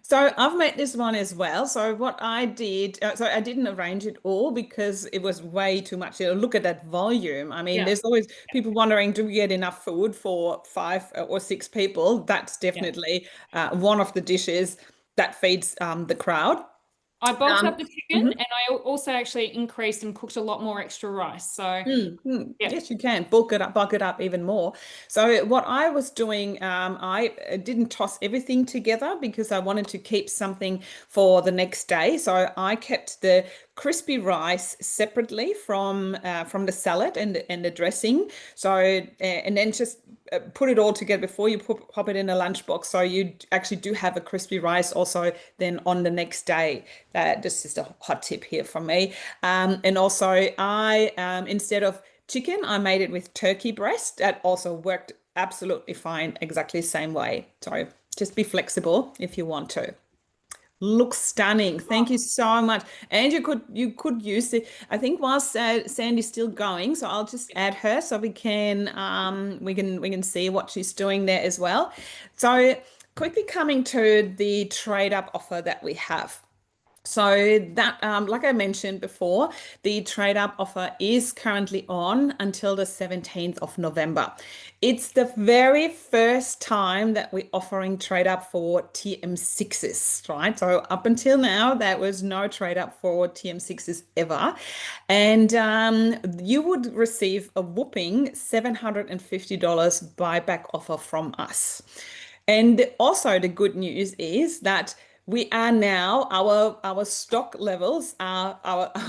So I've made this one as well. So what I did, so I didn't arrange it all because it was way too much. You know, look at that volume. I mean, Yeah. there's always people wondering, do we get enough food for 5 or 6 people? That's Yeah. definitely one of the dishes that feeds the crowd. I bulked Um, up the chicken, mhm. and I also actually increased and cooked a lot more extra rice. So, yeah, Yes, you can bulk it up even more. So what I was doing, I didn't toss everything together because I wanted to keep something for the next day. So I kept the crispy rice separately from the salad and the dressing. So and then just put it all together before you pop it in a lunchbox. So you actually do have a crispy rice also then on the next day. This is a hot tip here from me. And also, instead of chicken, I made it with turkey breast. That also worked absolutely fine, exactly the same way. So just be flexible if you want to. Looks stunning. Thank you so much. And you could use it. I think whilst Sandy's still going, so I'll just add her so we can see what she's doing there as well. So quickly coming to the trade up offer that we have. So that, like I mentioned before, the trade up offer is currently on until the 17th of November. It's the very first time that we're offering trade up for TM6s, right? So up until now, there was no trade up for TM6s ever. And you would receive a whopping $750 buyback offer from us. And also the good news is that we are now our stock levels our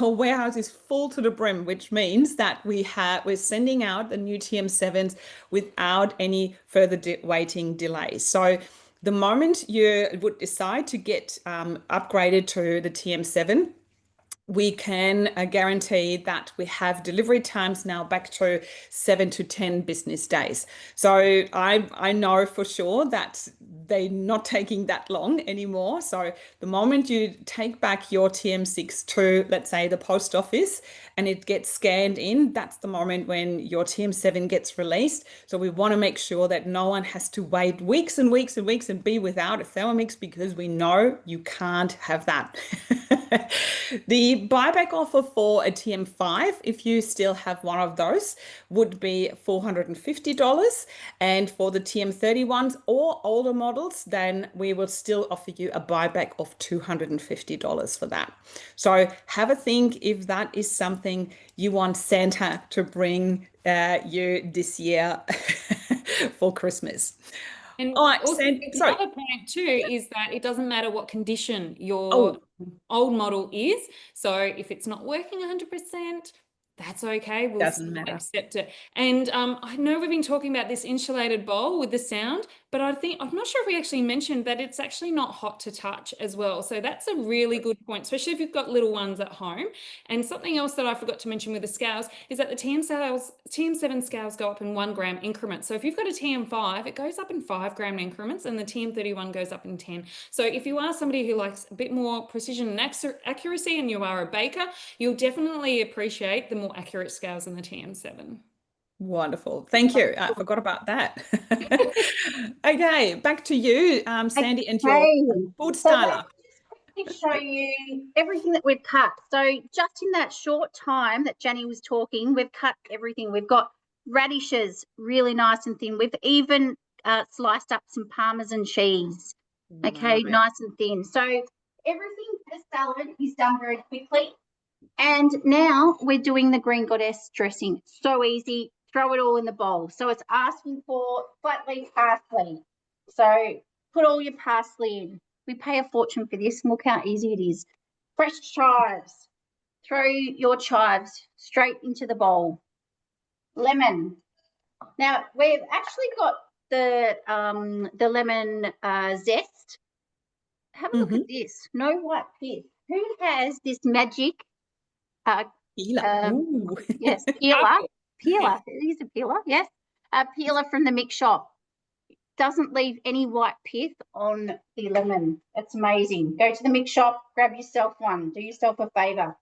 warehouse is full to the brim, which means that we're sending out the new TM7s without any further waiting delays. So the moment you would decide to get upgraded to the TM7, we can guarantee that we have delivery times now back to 7 to 10 business days. So I know for sure that they're not taking that long anymore. So the moment you take back your TM6 to, let's say, the post office and it gets scanned in, that's the moment when your TM7 gets released. So we want to make sure that no one has to wait weeks and weeks and weeks and be without a Thermomix, because we know you can't have that. The buyback offer for a TM5, if you still have one of those, would be $450. And for the TM31s or older models, then we will still offer you a buyback of $250 for that. So have a think if that is something you want Santa to bring you this year for Christmas. and All right, also the sorry. other point too is that it doesn't matter what condition your Oh, old model is. So if it's not working 100%, that's okay. We'll doesn't still matter. accept it. And I know we've been talking about this insulated bowl with the sound. But I think, I'm not sure if we actually mentioned that it's actually not hot to touch as well. So that's a really good point, especially if you've got little ones at home. And something else that I forgot to mention with the scales is that the TM7 scales go up in 1 gram increments. So if you've got a TM5, it goes up in 5 gram increments, and the TM31 goes up in 10. So if you are somebody who likes a bit more precision and accuracy, and you are a baker, you'll definitely appreciate the more accurate scales in the TM7. Wonderful. Thank you. I forgot about that. Okay, back to you, Sandy, and your Okay. food So let styler. me just quickly show you everything that we've cut. So just in that short time that Jenny was talking, we've cut everything. We've got radishes really nice and thin. We've even sliced up some Parmesan cheese. Okay, Wow. nice and thin. So everything for the salad is done very quickly. And now we're doing the green goddess dressing. So easy. Throw it all in the bowl. So it's asking for flat leaf parsley. So put all your parsley in. We pay a fortune for this, and look how easy it is. Fresh chives. Throw your chives straight into the bowl. Lemon. Now we've actually got the lemon zest. Have a look at this. No white pith. Who has this magic Gila. Ooh. yes, peeler. It is a peeler, yes. A peeler from the mix shop. Doesn't leave any white pith on the lemon. It's amazing. Go to the mix shop, grab yourself one. Do yourself a favour.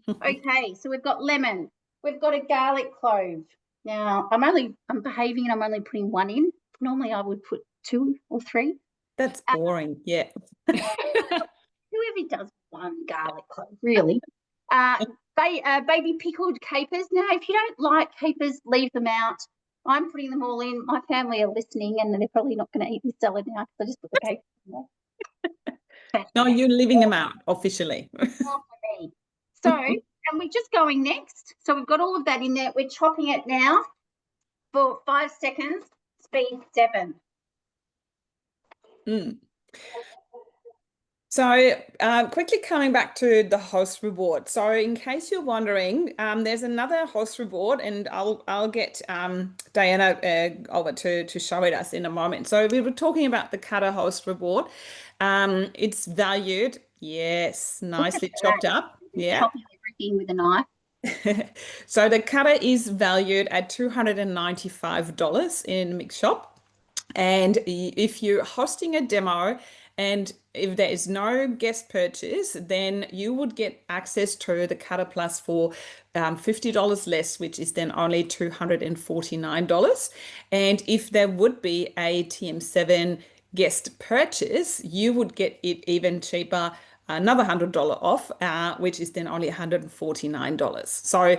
Okay, so we've got lemon. We've got a garlic clove. Now, I'm behaving and I'm only putting one in. Normally I would put 2 or 3. That's boring. Yeah. Whoever does one garlic clove, really. Baby pickled capers. Now, if you don't like capers, leave them out. I'm putting them all in. My family are listening, and they're probably not going to eat this salad now because I just put the capers in there. No, you're leaving them out officially. Not for me. So, and we're just going next. So we've got all of that in there. We're chopping it now for 5 seconds, speed 7. Mm. So quickly coming back to the host reward. So in case you're wondering, there's another host reward, and I'll get Diana over to show it us in a moment. So we were talking about the cutter host reward. It's valued, yes, nicely chopped up. Yeah. Chopping everything with a knife. So the cutter is valued at $295 in Mix Shop. And if you're hosting a demo and if there is no guest purchase, then you would get access to the Cutter Plus for $50 less, which is then only $249. And if there would be a TM7 guest purchase, you would get it even cheaper, another $100 off, which is then only $149. So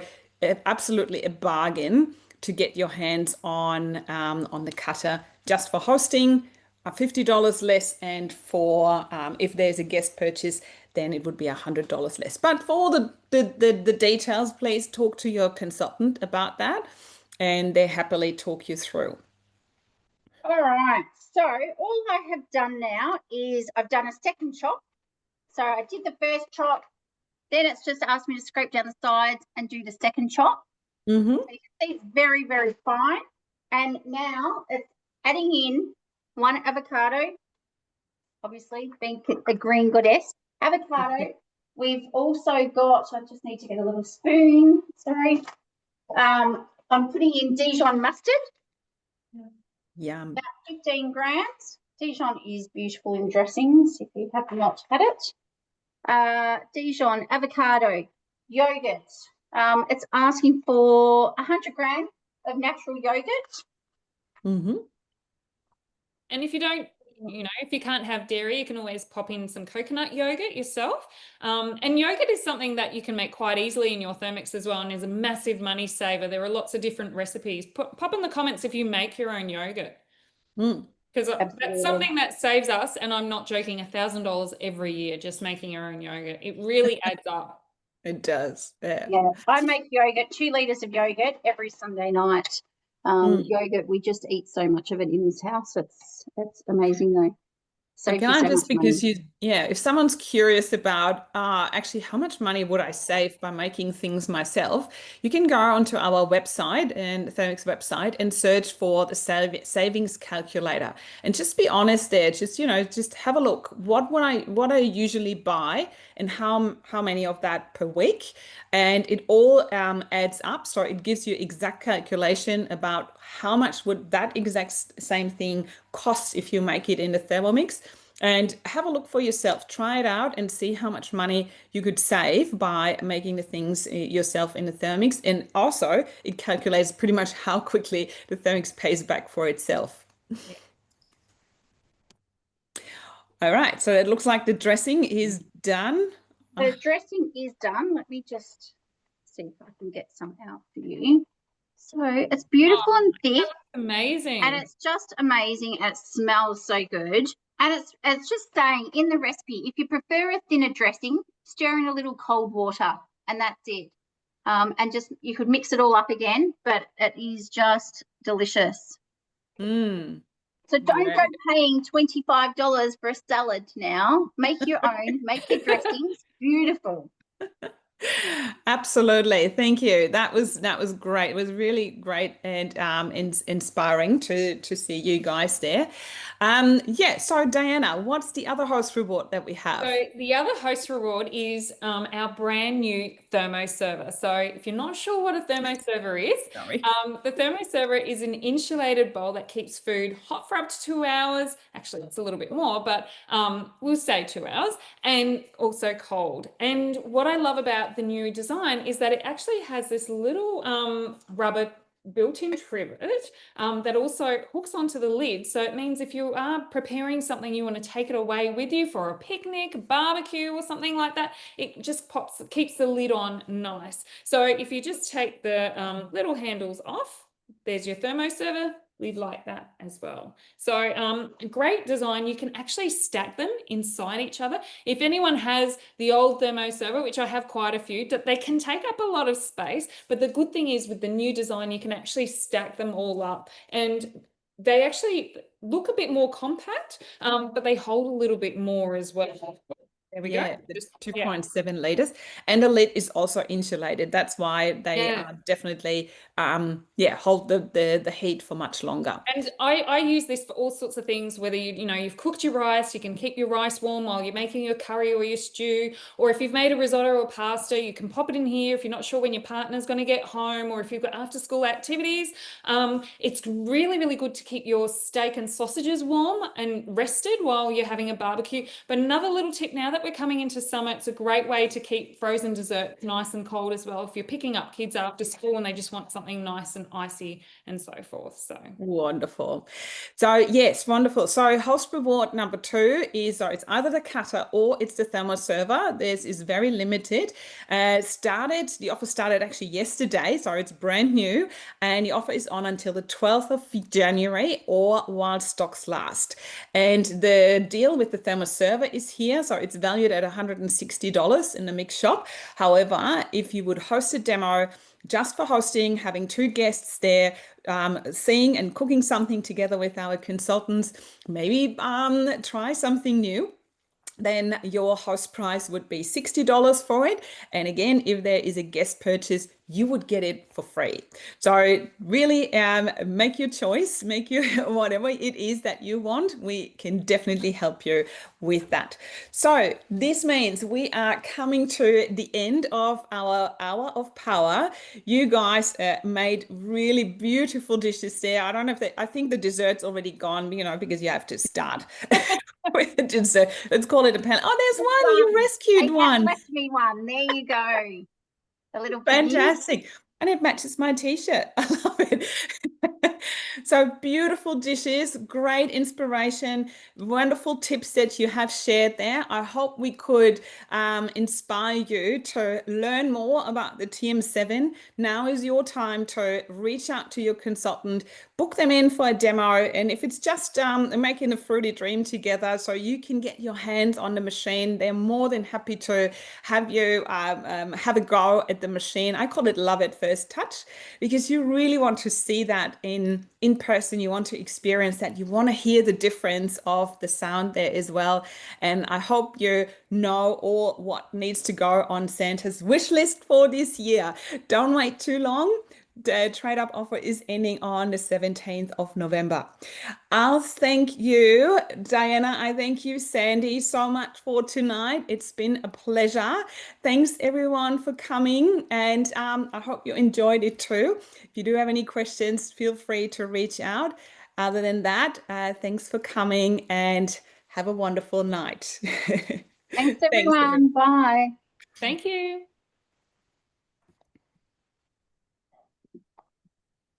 absolutely a bargain to get your hands on the cutter just for hosting, $50 less, and for if there's a guest purchase, then it would be $100 less. But for all the details, please talk to your consultant about that, and they happily talk you through. All right. So all I have done now is I've done a second chop. So I did the first chop, then it's just asked me to scrape down the sides and do the second chop. Mm-hmm. So you can see it's very, very fine. And now it's adding in 1 avocado, obviously being a green goddess. Avocado. We've also got, I just need to get a little spoon, sorry. I'm putting in Dijon mustard. Yum. About 15 grams. Dijon is beautiful in dressings if you have not had it. Dijon, avocado, yogurt. It's asking for 100 grams of natural yogurt. Mm-hmm. And if you don't, if you can't have dairy, you can always pop in some coconut yogurt yourself. And yogurt is something that you can make quite easily in your Thermix as well, and is a massive money saver. There are lots of different recipes. Pop in the comments if you make your own yogurt. Because that's something that saves us, and I'm not joking, $1,000 every year just making your own yogurt. It really adds up. It does. Yeah. Yeah, I make yogurt, 2 litres of yogurt every Sunday night. Yogurt, we just eat so much of it in this house. It's amazing though. Saves you Again, so much just money. because if someone's curious about actually how much money would I save by making things myself, you can go onto our website and Thermic's website and search for the savings calculator and just be honest there. Just, just have a look. What I usually buy and how many of that per week, and it all adds up. So it gives you exact calculation about how much would that exact same thing cost if you make it in the Thermomix. And have a look for yourself. Try it out and see how much money you could save by making the things yourself in the Thermomix. And also, it calculates pretty much how quickly the Thermomix pays back for itself. Yeah. All right, so it looks like the dressing is done. The dressing is done. Let me just see if I can get some out for you. So it's beautiful Oh, and thick, and amazing. it's just amazing. And it smells so good. And it's just staying in the recipe. If you prefer a thinner dressing, stir in a little cold water, and that's it. And just you could mix it all up again, but it is just delicious. Mm, So don't go great. paying $25 for a salad now. Make your own, make your dressings. Beautiful. Absolutely. Thank you. That was great. It was really great and inspiring to see you guys there. Yeah, so Diana, what's the other host reward that we So have? the other host reward is our brand new thermo server. So if you're not sure what a thermo server is, Sorry. the thermo server is an insulated bowl that keeps food hot for up to 2 hours. Actually, it's a little bit more, but we'll say 2 hours, and also cold. And what I love about the new design is that it actually has this little rubber built-in trivet that also hooks onto the lid. So it means if you are preparing something, you want to take it away with you for a picnic, barbecue, or something like that, it just keeps the lid on nice. So if you just take the little handles off, there's your thermo server lid like that as well. So great design. You can actually stack them inside each other. If anyone has the old thermo server, which I have quite a few, they can take up a lot of space, but the good thing is with the new design, you can actually stack them all up, and they actually look a bit more compact, but they hold a little bit more as well. There we go. Yeah, the Just, yeah. 2.7 liters. And the lid is also insulated. That's why they Yeah. are definitely hold the heat for much longer. And I use this for all sorts of things, whether you've cooked your rice, you can keep your rice warm while you're making your curry or your stew, or if you've made a risotto or pasta, you can pop it in here if you're not sure when your partner's going to get home, or if you've got after school activities. It's really, really good to keep your steak and sausages warm and rested while you're having a barbecue. But another little tip, now that we're coming into summer, it's a great way to keep frozen desserts nice and cold as well if you're picking up kids after school and they just want something nice and icy and so forth. So Wonderful. So yes, wonderful. So host reward number two is it's either the cutter or it's the thermal server. This is very limited. The offer started actually yesterday, so it's brand new, and the offer is on until the 12th of January or while stocks last. And the deal with the thermal server is here, so it's valued at $160 in the mix shop. However, if you would host a demo just for hosting, having two guests there, seeing and cooking something together with our consultants, maybe try something new, then your host price would be $60 for it. And again, if there is a guest purchase, you would get it for free. So really make your choice, make your whatever it is that you want. We can definitely help you with that. So this means we are coming to the end of our hour of power. You guys made really beautiful dishes there. I don't know if I think the dessert's already gone, because you have to start with the dessert. Let's call it a pan. Oh, there's one. You rescued Kat one. left me one. There you go. The little piggy. Fantastic. And it matches my t-shirt. I love it. So beautiful dishes, great inspiration, wonderful tips that you have shared there. I hope we could inspire you to learn more about the TM7. Now is your time to reach out to your consultant, book them in for a demo. And if it's just making a fruity dream together so you can get your hands on the machine, they're more than happy to have you have a go at the machine. I call it love at first touch because you really want to see that that in person. You want to experience that. You want to hear the difference of the sound there as well. And I hope you know all what needs to go on Santa's wish list for this year. Don't wait too long. The trade-up offer is ending on the 17th of November. I'll thank you, Diana. I thank you, Sandy, so much for tonight. It's been a pleasure. Thanks everyone for coming, and I hope you enjoyed it too. If you do have any questions, feel free to reach out. Other than that, thanks for coming and have a wonderful night. Thanks, Thanks, everyone. everyone. Bye. Thank you.